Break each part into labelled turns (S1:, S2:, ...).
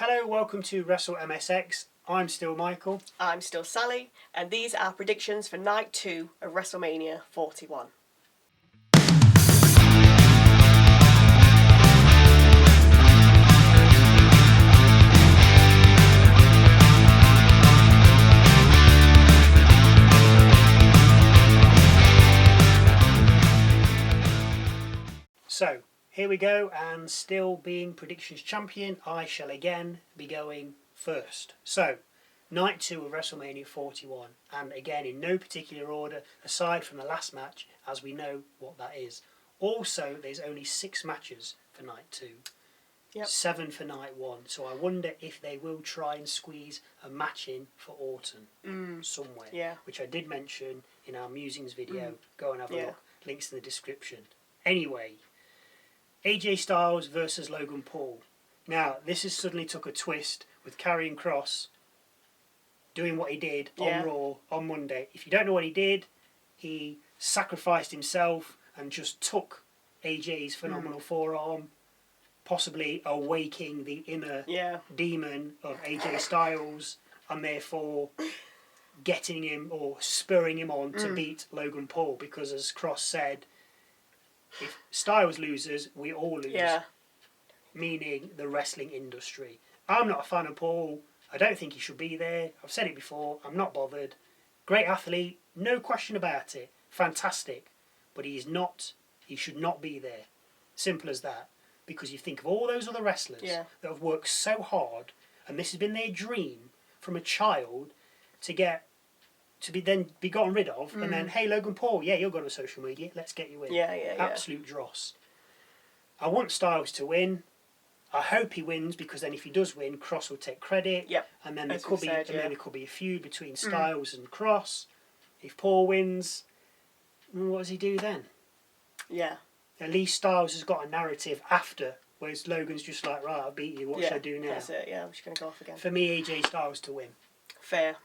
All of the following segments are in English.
S1: Hello, welcome to Wrestle MSX. I'm still Michael.
S2: I'm still Sally, and these are predictions for Night 2 of WrestleMania 41.
S1: So, here we go, and still being predictions champion, I shall again be going first. So, Night 2 of WrestleMania 41, and again in no particular order, aside from the last match, as we know what that is. Also, there's only 6 matches for Night 2, 7 for Night 1, so I wonder if they will try and squeeze a match in for Autumn somewhere, which I did mention in our Musings video. Go and have a look, links in the description. Anyway, AJ Styles versus Logan Paul. Now, this has suddenly took a twist with Karrion Kross doing what he did on Raw on Monday. If you don't know what he did, he sacrificed himself and just took AJ's phenomenal forearm, possibly awaking the inner demon of AJ Styles, and therefore getting him or spurring him on to beat Logan Paul, because as Kross said, if Styles loses, we all lose. Meaning the wrestling industry. I'm not a fan of Paul. I don't think he should be there. I've said it before. I'm not bothered. Great athlete, no question about it. Fantastic. But he should not be there. Simple as that. Because you think of all those other wrestlers that have worked so hard, and this has been their dream from a child to be gotten rid of, and then, hey, Logan Paul, you'll go to social media, let's get you in. Absolute dross. I want Styles to win. I hope he wins, because then if he does win, Kross will take credit, and then there could be a feud between Styles and Kross. If Paul wins, what does he do then? At least Styles has got a narrative after, whereas Logan's just like, right, I beat you, what should I do now?
S2: That's it, I'm just going to go off again.
S1: For me, AJ Styles to win.
S2: Fair,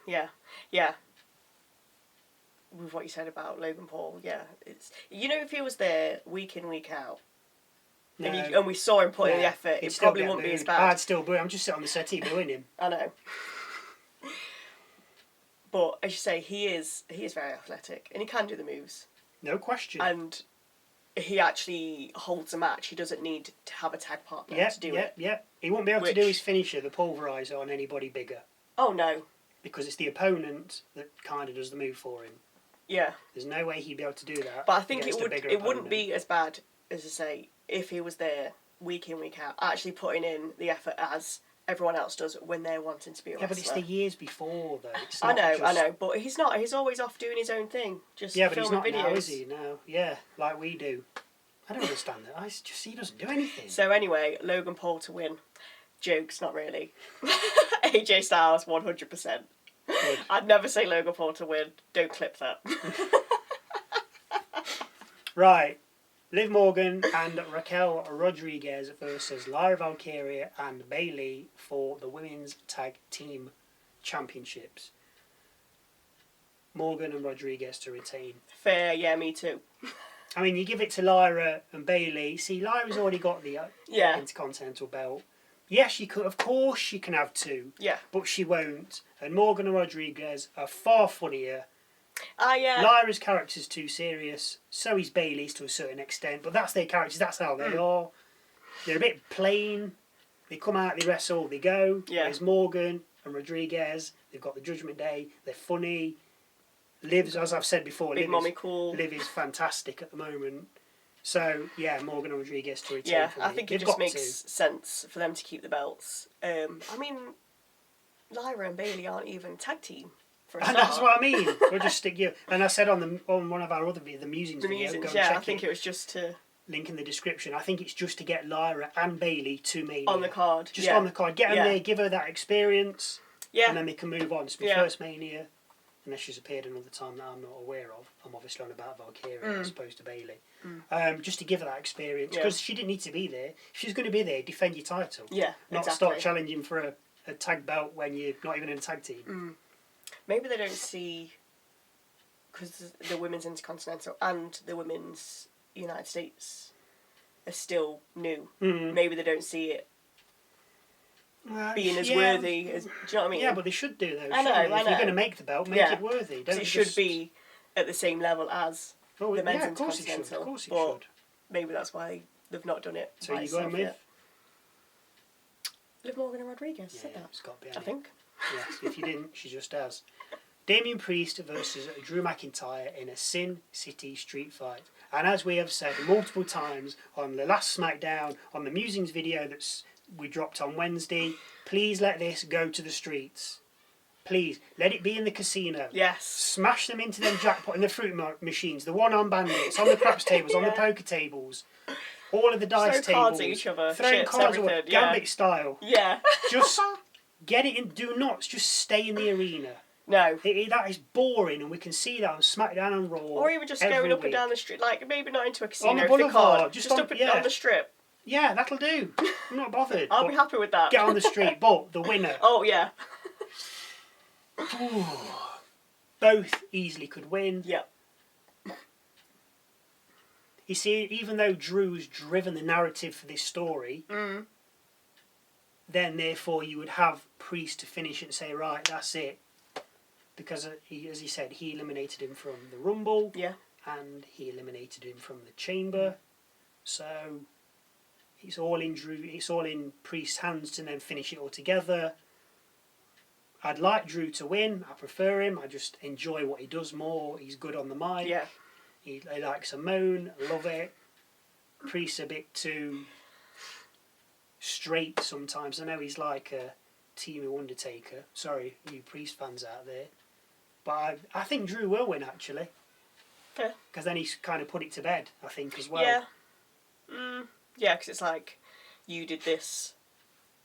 S2: with what you said about Logan Paul, it's, if he was there week in, week out, and we saw him put in the effort, it probably wouldn't be as bad.
S1: I'd still boo. I'm just sitting on the settee booing him.
S2: I know. But as you say, he is very athletic, and he can do the moves.
S1: No question.
S2: And he actually holds a match. He doesn't need to have a tag partner to do it.
S1: He won't be able to do his finisher, the pulverizer, on anybody bigger.
S2: Oh, no.
S1: Because it's the opponent that kind of does the move for him.
S2: Yeah.
S1: There's no way he'd be able to do that.
S2: But I think it wouldn't be as bad, as I say, if he was there week in, week out, actually putting in the effort as everyone else does when they're wanting to be a wrestler.
S1: Yeah, but it's the years before, though. It's
S2: I know, but he's not. He's always off doing his own thing, just filming videos.
S1: Yeah, but he's not now, is he? No. Yeah, like we do. I don't understand that. He doesn't do anything.
S2: So anyway, Logan Paul to win. Jokes, not really. AJ Styles, 100%. Good. I'd never say Logan Paul to win. Don't clip that.
S1: Right. Liv Morgan and Raquel Rodriguez versus Lyra Valkyria and Bayley for the Women's Tag Team Championships. Morgan and Rodriguez to retain.
S2: Fair, me too.
S1: I mean, you give it to Lyra and Bayley. See, Lyra's already got the Intercontinental belt. Yes, of course she can have 2. Yeah. But she won't. And Morgan and Rodriguez are far funnier. Lyra's character's too serious. So is Bayley's to a certain extent. But that's their characters. That's how they are. They're a bit plain. They come out, they wrestle, they go. There's Morgan and Rodriguez. They've got the Judgment Day. They're funny. Liv's, as I've said before, Liv is fantastic at the moment. So, Morgan and Rodriguez to retain for me.
S2: I think it just makes sense for them to keep the belts. I mean, Lyra and Bayley aren't even tag team for a start.
S1: And that's what I mean. We'll just stick you. And I said on one of our other videos, the Musings video, go and check
S2: I think it was just to...
S1: Link in the description. I think it's just to get Lyra and Bayley to Mania.
S2: On the card.
S1: Just on the card. Get them there, give her that experience, and then they can move on. It's my first Mania. Unless she's appeared another time that I'm not aware of. I'm obviously on about Valkyria as opposed to Bayley. Just to give her that experience. Because she didn't need to be there. If she's going to be there, defend your title. Not start challenging for a tag belt when you're not even in a tag team.
S2: Maybe they don't see... Because the Women's Intercontinental and the Women's United States are still new. Maybe they don't see it being as worthy as. Do you know what I mean?
S1: Yeah, but they should do though.
S2: I know.
S1: If you're going to make the belt, make it worthy. Don't
S2: it should be at the same level as the men's Intercontinental.
S1: Of course it
S2: but
S1: should.
S2: Maybe that's why they've not done it.
S1: So you're going with?
S2: Liv Morgan and Rodriguez.
S1: Yeah,
S2: said that.
S1: it's got to be.
S2: I think.
S1: Yes, if you didn't, she just has. Damian Priest versus Drew McIntyre in a Sin City street fight. And as we have said multiple times on the last SmackDown, on the Musings video that we dropped on Wednesday, please let this go to the streets. Please, let it be in the casino.
S2: Yes.
S1: Smash them into them jackpot and the fruit machines, the one-arm bandits, on the craps tables, on the poker tables. All of the dice
S2: Throw
S1: tables.
S2: cards at each other.
S1: Throwing
S2: Chips,
S1: cards
S2: everything.
S1: away, Gambit style.
S2: Yeah.
S1: Just get it in. Do not just stay in the arena.
S2: No.
S1: That is boring, and we can see that on SmackDown and Raw.
S2: Or even just going up and down the street, like maybe not into a casino.
S1: On the boulevard,
S2: just up and down the strip.
S1: Yeah, that'll do. I'm not bothered.
S2: I'll be happy with that.
S1: Get on the street, but the winner.
S2: Oh yeah.
S1: Both easily could win.
S2: Yeah.
S1: You see, even though Drew's driven the narrative for this story, then therefore you would have Priest to finish it and say, right, that's it. Because, as he said, he eliminated him from the Rumble.
S2: Yeah.
S1: And he eliminated him from the Chamber. So it's all in Priest's hands to then finish it all together. I'd like Drew to win. I prefer him. I just enjoy what he does more. He's good on the mic.
S2: Yeah.
S1: He likes a moan. I love it. Priest's a bit too straight sometimes. I know he's like a team of Undertaker. Sorry, you Priest fans out there. But I think Drew will win, actually.
S2: Fair.
S1: Because then he's kind of put it to bed, I think, as well.
S2: Yeah. Yeah, because it's like, you did this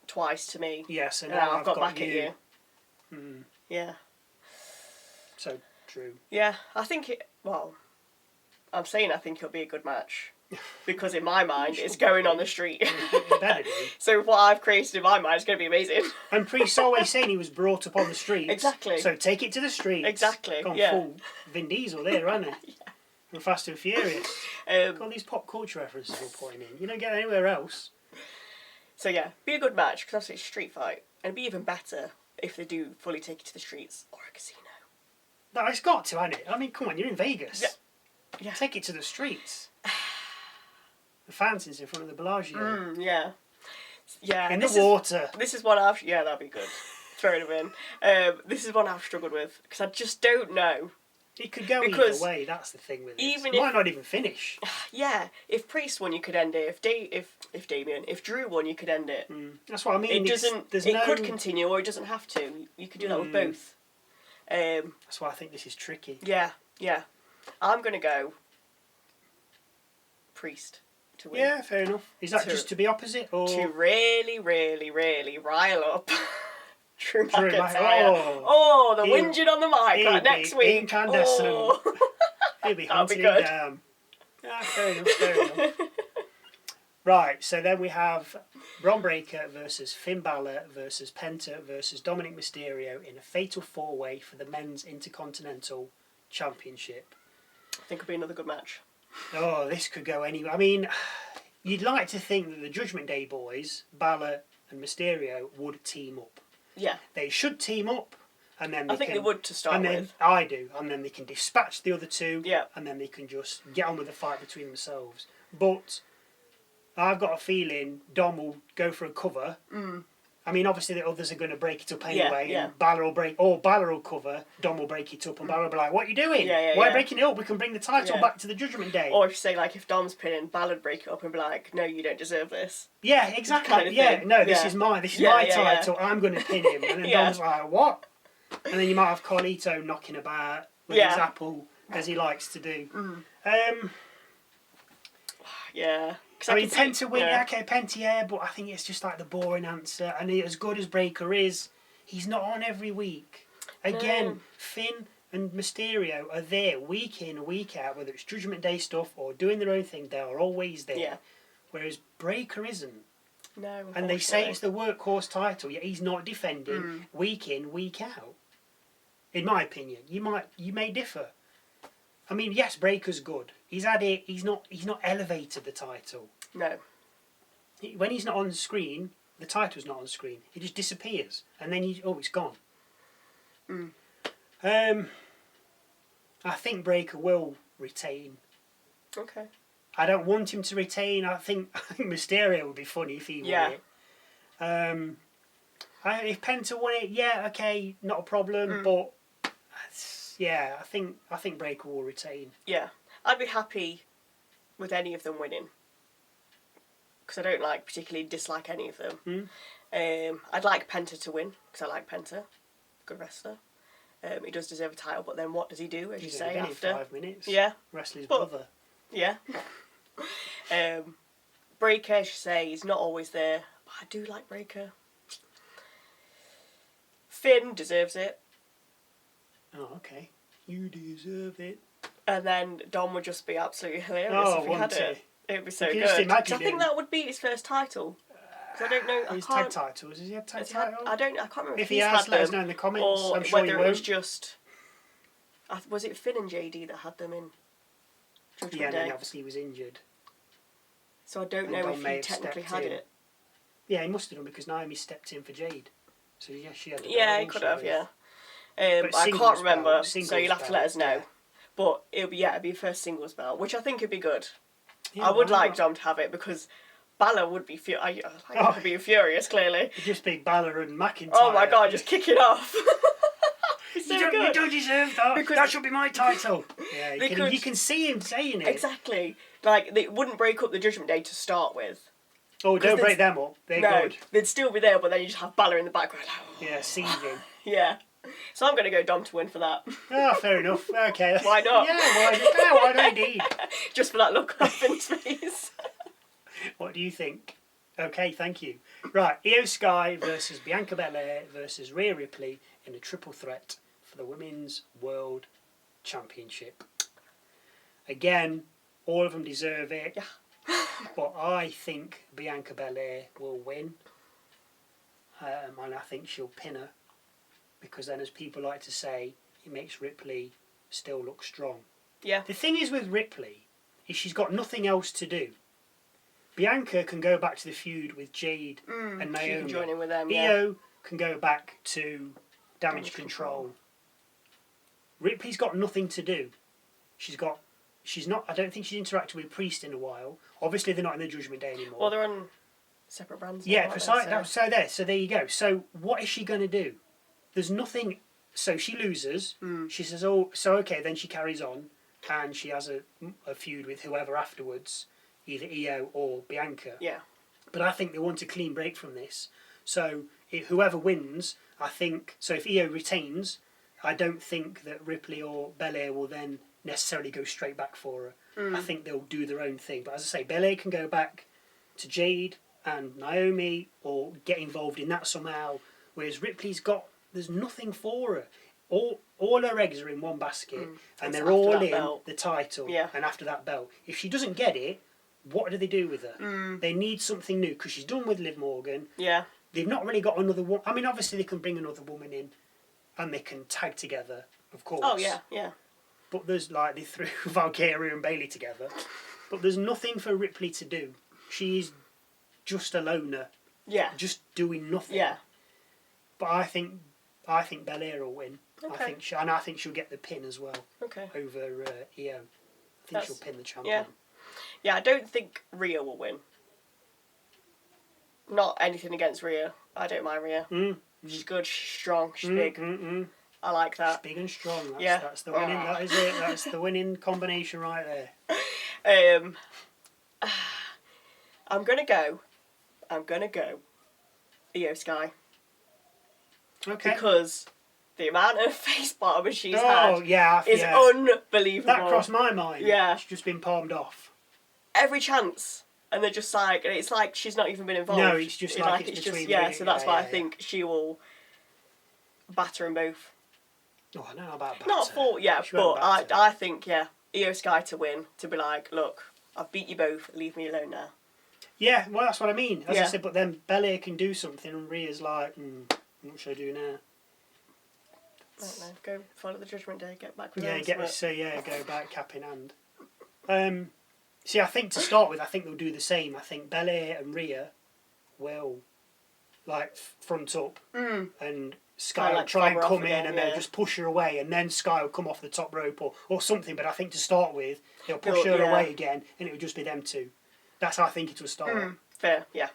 S2: twice to me.
S1: Yes, and
S2: now
S1: now
S2: I've got back at you. Yeah.
S1: So, Drew.
S2: Yeah, I think I'm saying I think it'll be a good match. Because in my mind, it's going on the street.
S1: It better do.
S2: So what I've created in my mind is going to be amazing.
S1: And Priest's always saying he was brought up on the streets.
S2: Exactly.
S1: So take it to the streets.
S2: Exactly,
S1: Gone
S2: yeah.
S1: full Vin Diesel there, hasn't he?
S2: Yeah.
S1: From Fast and Furious. Got these pop culture references we're putting in. You don't get that anywhere else.
S2: So yeah, be a good match, because obviously it's a street fight. And it'd be even better if they do fully take it to the streets or a casino.
S1: No, it's got to, hasn't it? I mean, come on, you're in Vegas.
S2: Yeah.
S1: Take it to the streets. The fountains in front of the Bellagio.
S2: Yeah. Yeah.
S1: In the water.
S2: This is one I've... Yeah, that'd be good. Throwing them in. This is one I've struggled with, because I just don't know.
S1: It could go either way, that's the thing with it. It might not even finish.
S2: Yeah. If Priest won, you could end it. If Drew won, you could end it.
S1: That's what I mean.
S2: It could continue, or it doesn't have to. You could do that with both.
S1: That's why I think this is tricky.
S2: Yeah, yeah. I'm going to go Priest to win.
S1: Yeah, fair enough. Is that just to be opposite? Or
S2: to really, really, really rile up Drew McIntyre. Oh, the whinging on the mic right next week.
S1: Incandescent.
S2: Oh.
S1: He'll be
S2: That'll be
S1: hunting
S2: good.
S1: him down. Yeah, fair enough. Right, so then we have Bron Breakker versus Finn Balor versus Penta versus Dominik Mysterio in a fatal four-way for the men's Intercontinental Championship.
S2: I think it'll be another good match.
S1: Oh, this could go anywhere. I mean, you'd like to think that the Judgment Day boys, Balor and Mysterio, would team up.
S2: Yeah.
S1: They should team up. And then
S2: I think they would to start with.
S1: I do. And then they can dispatch the other two.
S2: Yeah.
S1: And then they can just get on with the fight between themselves. But I've got a feeling Dom will go for a cover. I mean, obviously the others are going to break it up anyway.
S2: Yeah.
S1: And Balor will cover, Dom will break it up, and Balor will be like, "What are you doing? Why are you breaking it up? We can bring the title back to the Judgment Day."
S2: Or if you say, like, if Dom's pinning, Balor would break it up and be like, "No, you don't deserve this."
S1: Yeah, exactly.
S2: Kind of thing.
S1: No, this is my title. I'm going to pin him. And then Dom's like, "What?" And then you might have Carlito knocking about with his apple, as he likes to do.
S2: Yeah.
S1: I mean, Penta win, okay, Penta, but I think it's just like the boring answer. And as good as Breakker is, he's not on every week. Again, Finn and Mysterio are there week in, week out, whether it's Judgment Day stuff or doing their own thing, they are always there. Yeah. Whereas Breakker isn't.
S2: No.
S1: And they say it's the workhorse title, yet he's not defending week in, week out. In my opinion, you may differ. I mean, yes, Breakker's good. He's had it. He's not elevated the title.
S2: No.
S1: When he's not on the screen, the title's not on screen. It just disappears, and then it's gone. I think Breakker will retain.
S2: Okay.
S1: I don't want him to retain. I think Mysterio would be funny if he won it. If Penta won it, yeah, okay, not a problem. But yeah, I think Breakker will retain.
S2: Yeah, I'd be happy with any of them winning because I don't particularly dislike any of them. I'd like Penta to win because I like Penta, good wrestler. He does deserve a title, but then what does he do? As you say, after
S1: 5 minutes.
S2: Yeah,
S1: wrestle his brother.
S2: Yeah. Breakker, as you say, he's not always there. But I do like Breakker. Finn deserves it.
S1: Oh, okay. You deserve it.
S2: And then Dom would just be absolutely hilarious if he had it. It would be so good.
S1: Just imagine
S2: I think that would be his first title. Because I don't know.
S1: His tag titles. Has he had tag title?
S2: I can't remember
S1: if he has. Let us know in the comments.
S2: Or
S1: I'm sure
S2: whether
S1: he
S2: it was
S1: won't.
S2: just. Was it Finn and JD that had them in Judgment Day?
S1: And then obviously he was injured.
S2: So I don't know if he technically had it.
S1: Yeah, he must have done because Naomi stepped in for Jade. So yeah, she had it.
S2: Yeah, he could have, yeah. I can't remember, so you'll have to let us know. Yeah. But it'd be a first singles belt, which I think would be good. Yeah, I would like Dom to have it because Balor would be be furious, clearly.
S1: It'd just be Balor and McIntyre.
S2: Oh my god, just kicking off.
S1: So you don't deserve that. Because that should be my title. Yeah, you can see him saying it.
S2: Exactly. They wouldn't break up the Judgment Day to start with.
S1: Oh, don't break them up. They're good.
S2: They'd still be there, but then you just have Balor in the background.
S1: Yeah, seething.
S2: Yeah. So I'm going to go Dom to win for that.
S1: Oh, fair enough. Okay.
S2: Why not?
S1: Yeah, why not indeed?
S2: Just for that look on Finn's face.
S1: What do you think? Okay, thank you. Right, Io Sky versus Bianca Belair versus Rhea Ripley in a triple threat for the Women's World Championship. Again, all of them deserve it.
S2: Yeah.
S1: But I think Bianca Belair will win. And I think she'll pin her. Because then, as people like to say, it makes Ripley still look strong.
S2: Yeah.
S1: The thing is with Ripley, is she's got nothing else to do. Bianca can go back to the feud with Jade and Naomi.
S2: She can join in with them,
S1: Io can go back to Damage Control. Ripley's got nothing to do. I don't think she's interacted with Priest in a while. Obviously, they're not in the Judgment Day anymore.
S2: Well, they're on separate brands.
S1: Yeah, precisely. So there you go. So what is she going to do? There's nothing. So she loses. She says, "Oh, so okay." Then she carries on, and she has a feud with whoever afterwards, either Io or Bianca.
S2: Yeah.
S1: But I think they want a clean break from this. So whoever wins, I think. So if Io retains, I don't think that Ripley or Belair will then necessarily go straight back for her. I think they'll do their own thing. But as I say, Belair can go back to Jade and Naomi or get involved in that somehow. Whereas Ripley's there's nothing for her. All her eggs are in one basket, and they're all in the title.
S2: Yeah.
S1: And after that belt, if she doesn't get it, what do they do with her? They need something new because she's done with Liv Morgan.
S2: Yeah.
S1: They've not really got another one. I mean, obviously they can bring another woman in, and they can tag together, of course.
S2: Oh yeah, yeah.
S1: But there's they threw Valkyria and Bayley together, but there's nothing for Ripley to do. She's just a loner.
S2: Yeah.
S1: Just doing nothing.
S2: Yeah.
S1: But I think Belair will win.
S2: Okay.
S1: I think she'll get the pin as well.
S2: Okay.
S1: Over Io. I think she'll pin the champion.
S2: Yeah. Yeah, I don't think Rhea will win. Not anything against Rhea. I don't mind Rhea. She's good. She's strong. She's big. I like that.
S1: She's big and strong. That's the winning. That is it. That's the winning combination right there.
S2: I'm gonna go Io Sky.
S1: Okay.
S2: Because the amount of face bombers she's had is unbelievable.
S1: That crossed my mind.
S2: Yeah.
S1: She's just been palmed off.
S2: Every chance. And they're just it's like she's not even been involved.
S1: No, it's just it's between...
S2: so that's why I think she will batter them both.
S1: Oh, I don't know about batter.
S2: Not full, but I think, Io Sky to win, to be like, look, I've beat you both, leave me alone now.
S1: Yeah, well, that's what I mean. As I said, but then Belair can do something, and Rhea's like, what should I do now?
S2: I don't know. Go follow the Judgment Day, get back with
S1: go back cap in hand. See, I think to start with, I think they'll do the same. I think Belair and Rhea will like front up, and Sky
S2: Kinda
S1: will
S2: like
S1: try and
S2: fob her
S1: come
S2: off
S1: in
S2: again,
S1: and then
S2: yeah.
S1: just push her away, and then Sky will come off the top rope or something. But I think to start with, he'll push her
S2: Yeah.
S1: away again, and it will just be them two. That's how I think it will start.
S2: Fair, yeah.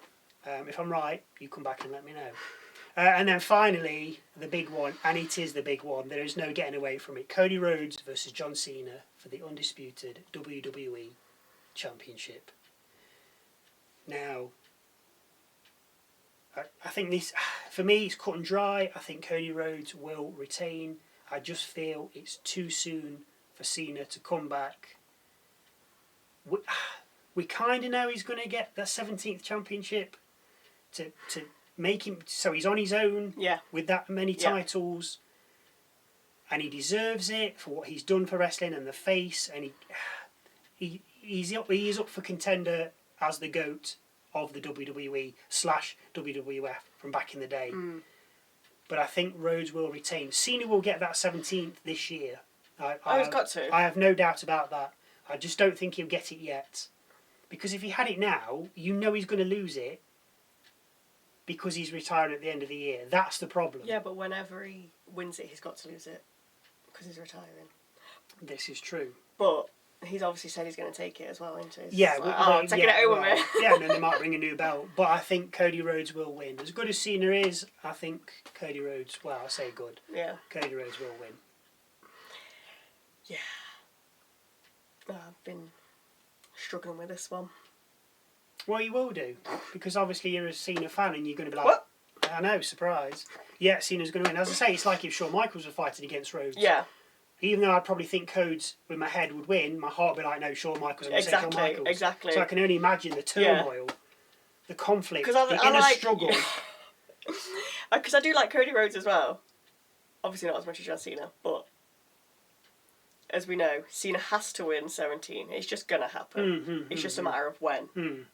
S1: If I'm right, you come back and let me know. And then finally, the big one, and it is the big one. There is no getting away from it. Cody Rhodes versus John Cena for the undisputed WWE Championship. Now, I think this, for me, it's cut and dry. I think Cody Rhodes will retain. I just feel it's too soon for Cena to come back. We kind of know he's going to get that 17th championship to make him, so he's on his own with that many titles, and he deserves it for what he's done for wrestling and the face, and he is up for contender as the GOAT of the WWE / WWF from back in the day. But I think Rhodes will retain. Cena will get that 17th this year.
S2: He's got to.
S1: I have no doubt about that. I just don't think he'll get it yet. Because if he had it now, you know he's going to lose it because he's retiring at the end of the year. That's the problem.
S2: Yeah, but whenever he wins it, he's got to lose it because he's retiring.
S1: This is true.
S2: But he's obviously said he's going to take it as well, isn't he?
S1: Yeah,
S2: I'm taking it home with me.
S1: Yeah, and then they might bring a new belt. But I think Cody Rhodes will win. As good as Cena is, I think Cody Rhodes, well, I say good.
S2: Yeah.
S1: Cody Rhodes will win.
S2: Yeah. I've been struggling with this one.
S1: Well, you will do. Because obviously you're a Cena fan and you're going to be like,
S2: What?
S1: I know, surprise. Yeah, Cena's going to win. As I say, it's like if Shawn Michaels were fighting against Rhodes.
S2: Yeah.
S1: Even though I'd probably think Codes with my head would win, my heart would be like, no, Shawn Michaels. I'm going to say Shawn Michaels.
S2: Exactly.
S1: So I can only imagine the turmoil, the conflict, the
S2: I
S1: inner
S2: like,
S1: struggle.
S2: Because I do like Cody Rhodes as well. Obviously not as much as John Cena, but as we know, Cena has to win 17. It's just going to happen. It's just a matter of when.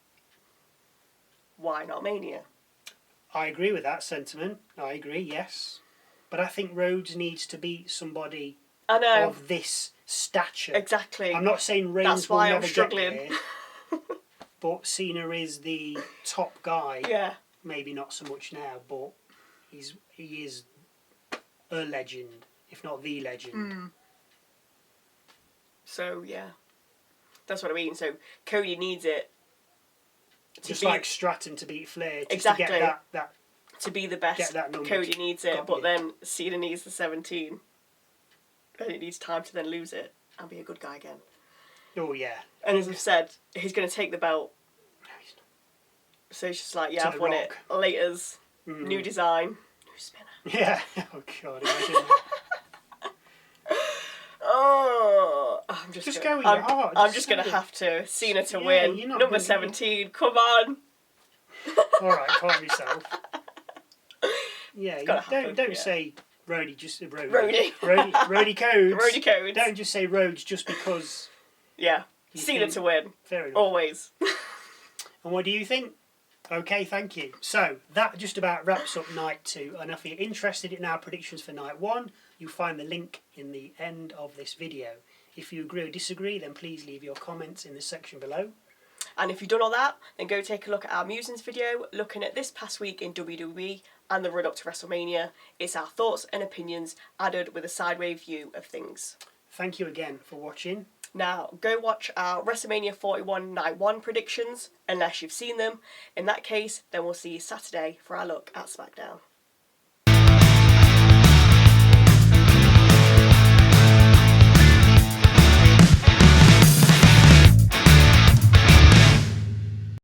S2: Why not Mania?
S1: I agree with that sentiment. I agree, yes. But I think Rhodes needs to beat somebody
S2: I know.
S1: of this stature.
S2: Exactly.
S1: I'm not saying Reigns
S2: That's why
S1: will
S2: I'm
S1: never
S2: struggling.
S1: get there, but Cena is the top guy.
S2: Yeah.
S1: Maybe not so much now, but he is a legend, if not the legend.
S2: So, yeah. That's what I mean. So, Cody needs it.
S1: Just like Stratton to beat Flair. Just
S2: Exactly.
S1: To get that
S2: to be the best,
S1: get that number.
S2: Cody needs it,
S1: Got
S2: but
S1: you.
S2: then Cena needs the 17. And it needs time to then lose it and be a good guy again.
S1: Oh, yeah.
S2: And as I've said, he's going to take the belt.
S1: No, he's not.
S2: So he's just like, yeah,
S1: To
S2: I've
S1: the
S2: won
S1: Rock.
S2: it. Laters, new design, new spinner.
S1: Yeah. Oh, God. Imagine that.
S2: Oh, I'm just
S1: go with your heart.
S2: I'm
S1: Just
S2: just going to
S1: say it.
S2: have to. Cena to
S1: Yeah,
S2: win.
S1: you're not
S2: Number
S1: gonna-
S2: 17, come on.
S1: All right, calm yourself. Yeah,
S2: gotta happen,
S1: don't
S2: yeah.
S1: say Rhodey, just Rhodey.
S2: Rhodey.
S1: Rhodey Codes.
S2: Rhodey Codes.
S1: Don't just say Rhodes just because.
S2: Yeah,
S1: You
S2: Cena
S1: think-
S2: to win.
S1: Fair enough.
S2: Always.
S1: And what do you think? Okay, thank you. So that just about wraps up night 2. And if you're interested in our predictions for night 1, you'll find the link in the end of this video. If you agree or disagree, then please leave your comments in the section below.
S2: And if you've done all that, then go take a look at our musings video, looking at this past week in WWE and the run up to WrestleMania. It's our thoughts and opinions added with a sideways view of things.
S1: Thank you again for watching.
S2: Now, go watch our WrestleMania 41 Night 1 predictions, unless you've seen them. In that case, then we'll see you Saturday for our look at SmackDown.